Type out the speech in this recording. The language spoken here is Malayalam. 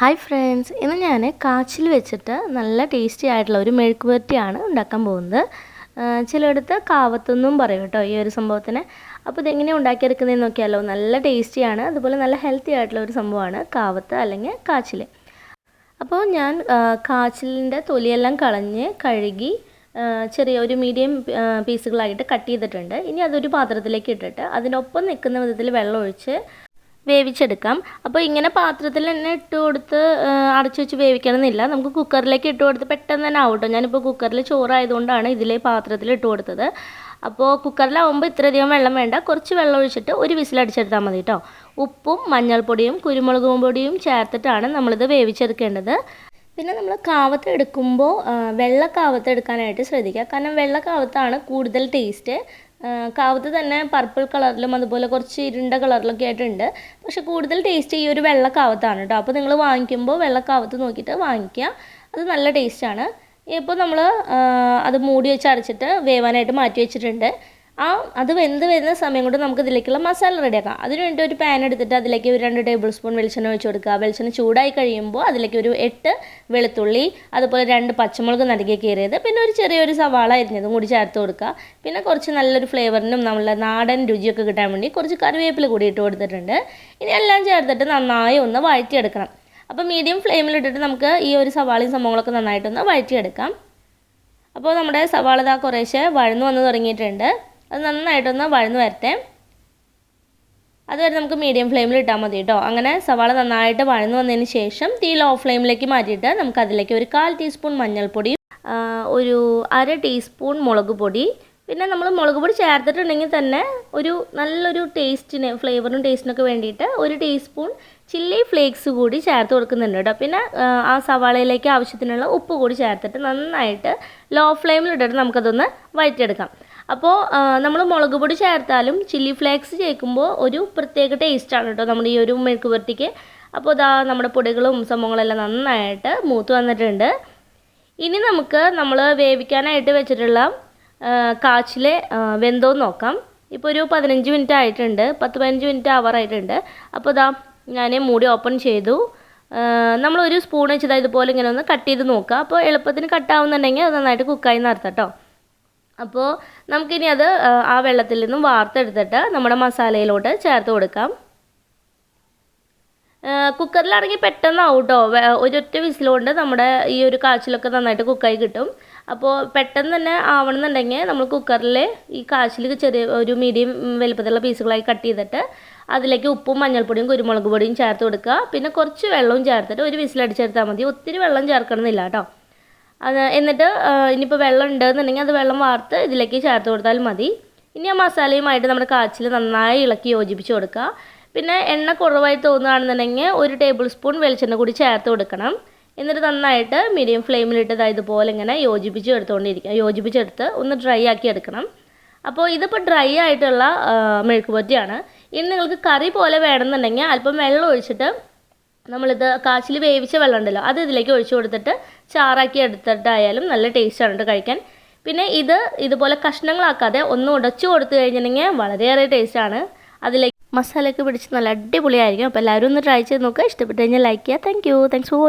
ഹായ് ഫ്രണ്ട്സ്, ഇന്ന് ഞാൻ കാച്ചിൽ വെച്ചിട്ട് നല്ല ടേസ്റ്റി ആയിട്ടുള്ള ഒരു മെഴുക്ക് പുരട്ടിയാണ് ഉണ്ടാക്കാൻ പോകുന്നത്. ചിലയിടത്ത് കാവത്തെന്നും പറയും കേട്ടോ ഈ ഒരു സംഭവത്തിന്. അപ്പോൾ ഇതെങ്ങനെയാണ് ഉണ്ടാക്കിയെടുക്കുന്നതെന്ന് നോക്കിയാലോ. നല്ല ടേസ്റ്റിയാണ്, അതുപോലെ നല്ല ഹെൽത്തി ആയിട്ടുള്ള ഒരു സംഭവമാണ് കാവത്ത് അല്ലെങ്കിൽ കാച്ചിൽ. അപ്പോൾ ഞാൻ കാച്ചിലിൻ്റെ തൊലിയെല്ലാം കളഞ്ഞ് കഴുകി ചെറിയ ഒരു മീഡിയം പീസുകളായിട്ട് കട്ട് ചെയ്തിട്ടുണ്ട്. ഇനി അതൊരു പാത്രത്തിലേക്ക് ഇട്ടിട്ട് അതിനൊപ്പം നിൽക്കുന്ന വിധത്തിൽ വെള്ളം ഒഴിച്ച് വേവിച്ചെടുക്കാം. അപ്പോൾ ഇങ്ങനെ പാത്രത്തിൽ തന്നെ ഇട്ട് കൊടുത്ത് അടച്ചു വെച്ച് വേവിക്കണമെന്നില്ല. നമുക്ക് കുക്കറിലേക്ക് ഇട്ട് കൊടുത്ത് പെട്ടെന്ന് തന്നെ ആവും കേട്ടോ. ഞാനിപ്പോൾ കുക്കറിൽ ചോറായതുകൊണ്ടാണ് ഇതിലെ പാത്രത്തിൽ ഇട്ട് കൊടുത്തത്. അപ്പോൾ കുക്കറിലാവുമ്പോൾ ഇത്രയധികം വെള്ളം വേണ്ട, കുറച്ച് വെള്ളം ഒഴിച്ചിട്ട് ഒരു വിസിലടിച്ചെടുത്താൽ മതി കേട്ടോ. ഉപ്പും മഞ്ഞൾപ്പൊടിയും കുരുമുളക് പൊടിയും ചേർത്തിട്ടാണ് നമ്മളിത് വേവിച്ചെടുക്കേണ്ടത്. പിന്നെ നമ്മൾ കാവത്ത് എടുക്കുമ്പോൾ വെള്ള കാവത്ത് എടുക്കാനായിട്ട് ശ്രദ്ധിക്കുക. കാരണം വെള്ള കാവത്താണ് കൂടുതൽ ടേസ്റ്റ്. കാവത്ത് തന്നെ പർപ്പിൾ കളറിലും അതുപോലെ കുറച്ച് ഇരുണ്ട കളറിലൊക്കെ ആയിട്ടുണ്ട്. പക്ഷെ കൂടുതൽ ടേസ്റ്റ് ഈ ഒരു വെള്ള കാവത്താണ് കേട്ടോ. അപ്പോൾ നിങ്ങൾ വാങ്ങിക്കുമ്പോൾ വെള്ള കാവത്ത് നോക്കിയിട്ട് വാങ്ങിക്കുക, അത് നല്ല ടേസ്റ്റാണ്. ഇപ്പോൾ നമ്മൾ അത് മൂടി വെച്ച് അടച്ചിട്ട് വേവാനായിട്ട് മാറ്റി വെച്ചിട്ടുണ്ട്. അത് വെന്ത് വരുന്ന സമയം കൊണ്ട് നമുക്ക് ഇതിലേക്കുള്ള മസാല റെഡിയാക്കാം. അതിന് വേണ്ടി ഒരു പാൻ എടുത്തിട്ട് അതിലേക്ക് ഒരു 2 ടേബിൾ സ്പൂൺ വെളിച്ചെണ്ണ ഒഴിച്ച് കൊടുക്കുക. വെളിച്ചെണ്ണ ചൂടായി കഴിയുമ്പോൾ അതിലേക്ക് ഒരു 8 വെളുത്തുള്ളി, അതുപോലെ 2 പച്ചമുളക് നടുകെ കീറിയത്, പിന്നെ ഒരു ചെറിയൊരു സവാള അരിഞ്ഞതും കൂടി ചേർത്ത് കൊടുക്കുക. പിന്നെ കുറച്ച് നല്ലൊരു ഫ്ലേവറിനും നമ്മളെ നാടൻ രുചിയൊക്കെ കിട്ടാൻ വേണ്ടി കുറച്ച് കറിവേപ്പില കൂടി ഇട്ട് കൊടുത്തിട്ടുണ്ട്. ഇനി എല്ലാം ചേർത്തിട്ട് നന്നായി ഒന്ന് വഴറ്റിയെടുക്കണം. അപ്പോൾ മീഡിയം ഫ്ലെയിമിലിട്ടിട്ട് നമുക്ക് ഈ ഒരു സവാളയും സംഭവങ്ങളൊക്കെ നന്നായിട്ടൊന്ന് വഴറ്റിയെടുക്കാം. അപ്പോൾ നമ്മുടെ സവാള ഇതാ കുറേശ്ശെ വഴന്നു വന്ന് തുടങ്ങിയിട്ടുണ്ട്. അത് നന്നായിട്ടൊന്ന് വഴന്നു വരട്ടെ. അതുവരെ നമുക്ക് മീഡിയം ഫ്ലെയിമിൽ ഇട്ടാൽ മതി കേട്ടോ. അങ്ങനെ സവാള നന്നായിട്ട് വഴന്നു വന്നതിന് ശേഷം തീ ലോ ഫ്ലെയിമിലേക്ക് മാറ്റിയിട്ട് നമുക്ക് അതിലേക്ക് ഒരു 1/4 ടീസ്പൂൺ മഞ്ഞൾപ്പൊടി, ഒരു 1/2 ടീസ്പൂൺ മുളക് പൊടി, പിന്നെ നമ്മൾ മുളക് പൊടി ചേർത്തിട്ടുണ്ടെങ്കിൽ തന്നെ ഒരു നല്ലൊരു ടേസ്റ്റിന് ഫ്ലേവറിനും ടേസ്റ്റിനൊക്കെ വേണ്ടിയിട്ട് 1 ടീസ്പൂൺ ചില്ലി ഫ്ലേക്സ് കൂടി ചേർത്ത് കൊടുക്കുന്നുണ്ട് കേട്ടോ. പിന്നെ ആ സവാളയിലേക്ക് ആവശ്യത്തിനുള്ള ഉപ്പ് കൂടി ചേർത്തിട്ട് നന്നായിട്ട് ലോ ഫ്ലെയിമിലിട്ടിട്ട് നമുക്കതൊന്ന് വഴറ്റിയെടുക്കാം. അപ്പോൾ നമ്മൾ മുളക് പൊടി ചേർത്താലും ചില്ലി ഫ്ലേക്സ് ചേർക്കുമ്പോൾ ഒരു പ്രത്യേക ടേസ്റ്റാണ് കേട്ടോ നമ്മുടെ ഈ ഒരു മെഴുക്ക് പുരട്ടിക്ക്. അപ്പോൾ ഇതാ നമ്മുടെ പൊടികളും സംഭവങ്ങളെല്ലാം നന്നായിട്ട് മൂത്ത് വന്നിട്ടുണ്ട്. ഇനി നമുക്ക് നമ്മൾ വേവിക്കാനായിട്ട് വെച്ചിട്ടുള്ള കാച്ചിൽ വെന്തോന്ന് നോക്കാം. ഇപ്പോൾ ഒരു 15 മിനിറ്റ് ആയിട്ടുണ്ട്, 10-15 മിനിറ്റ് ആവാറായിട്ടുണ്ട്. അപ്പോൾ ഇതാ ഞാൻ മൂടി ഓപ്പൺ ചെയ്തു. നമ്മളൊരു സ്പൂൺ വെച്ചത് ഇതുപോലെ ഇങ്ങനെ ഒന്ന് കട്ട് ചെയ്ത് നോക്കുക. അപ്പോൾ എളുപ്പത്തിന് കട്ടാവുന്നുണ്ടെങ്കിൽ അത് നന്നായിട്ട് കുക്കായി നടത്താം കേട്ടോ. അപ്പോൾ നമുക്കിനി അത് ആ വെള്ളത്തിൽ നിന്നും വാർത്തെടുത്തിട്ട് നമ്മുടെ മസാലയിലോട്ട് ചേർത്ത് കൊടുക്കാം. കുക്കറിലാണെങ്കിൽ പെട്ടെന്നാവും കേട്ടോ. ഒരൊറ്റ വിസിലുകൊണ്ട് നമ്മുടെ ഈ ഒരു കാച്ചിലൊക്കെ നന്നായിട്ട് കുക്കായി കിട്ടും. അപ്പോൾ പെട്ടെന്ന് തന്നെ ആവണമെന്നുണ്ടെങ്കിൽ നമ്മൾ കുക്കറിൽ ഈ കാച്ചിൽ ചെറിയ ഒരു മീഡിയം വലുപ്പത്തിലുള്ള പീസുകളായി കട്ട് ചെയ്തിട്ട് അതിലേക്ക് ഉപ്പും മഞ്ഞൾപ്പൊടിയും കുരുമുളക് പൊടിയും ചേർത്ത് കൊടുക്കുക. പിന്നെ കുറച്ച് വെള്ളവും ചേർത്തിട്ട് ഒരു വിസിലടിച്ചെടുത്താൽ മതി. ഒത്തിരി വെള്ളം ചേർക്കണമെന്നില്ല കേട്ടോ. എന്നിട്ട് ഇനിയിപ്പോൾ വെള്ളം ഉണ്ടെന്നുണ്ടെങ്കിൽ അത് വെള്ളം വാർത്ത് ഇതിലേക്ക് ചേർത്ത് കൊടുത്താൽ മതി. ഇനി ആ മസാലയുമായിട്ട് നമ്മുടെ കാച്ചിൽ നന്നായി ഇളക്കി യോജിപ്പിച്ച് കൊടുക്കുക. പിന്നെ എണ്ണ കുറവായി തോന്നുകയാണെന്നുണ്ടെങ്കിൽ 1 ടേബിൾ സ്പൂൺ വെളിച്ചെണ്ണ കൂടി ചേർത്ത് കൊടുക്കണം. എന്നിട്ട് നന്നായിട്ട് മീഡിയം ഫ്ലെയിമിലിട്ട് ഇതുപോലെ ഇങ്ങനെ യോജിപ്പിച്ചെടുത്ത് ഒന്ന് ഡ്രൈ ആക്കി എടുക്കണം. അപ്പോൾ ഇതിപ്പോൾ ഡ്രൈ ആയിട്ടുള്ള മെഴുക്ക് പുരട്ടിയാണ്. ഇനി നിങ്ങൾക്ക് കറി പോലെ വേണമെന്നുണ്ടെങ്കിൽ അല്പം വെള്ളം ഒഴിച്ചിട്ട് നമ്മളിത് കാച്ചിൽ വേവിച്ച വെള്ളം ഉണ്ടല്ലോ അത് ഇതിലേക്ക് ഒഴിച്ചു കൊടുത്തിട്ട് ചാറാക്കി എടുത്തിട്ടായാലും നല്ല ടേസ്റ്റാണ് കഴിക്കാൻ. പിന്നെ ഇതുപോലെ കഷ്ണങ്ങളാക്കാതെ ഒന്ന് ഉടച്ചു കൊടുത്തു കഴിഞ്ഞിട്ടുണ്ടെങ്കിൽ വളരെയേറെ ടേസ്റ്റാണ്. അതിലേക്ക് മസാലയൊക്കെ പിടിച്ച് നല്ല അടിപൊളിയായിരിക്കും. അപ്പോൾ എല്ലാവരും ഒന്ന് ട്രൈ ചെയ്ത് നോക്കുക. ഇഷ്ടപ്പെട്ട് കഴിഞ്ഞാൽ ലൈക്ക് ചെയ്യുക. Thanks for watching.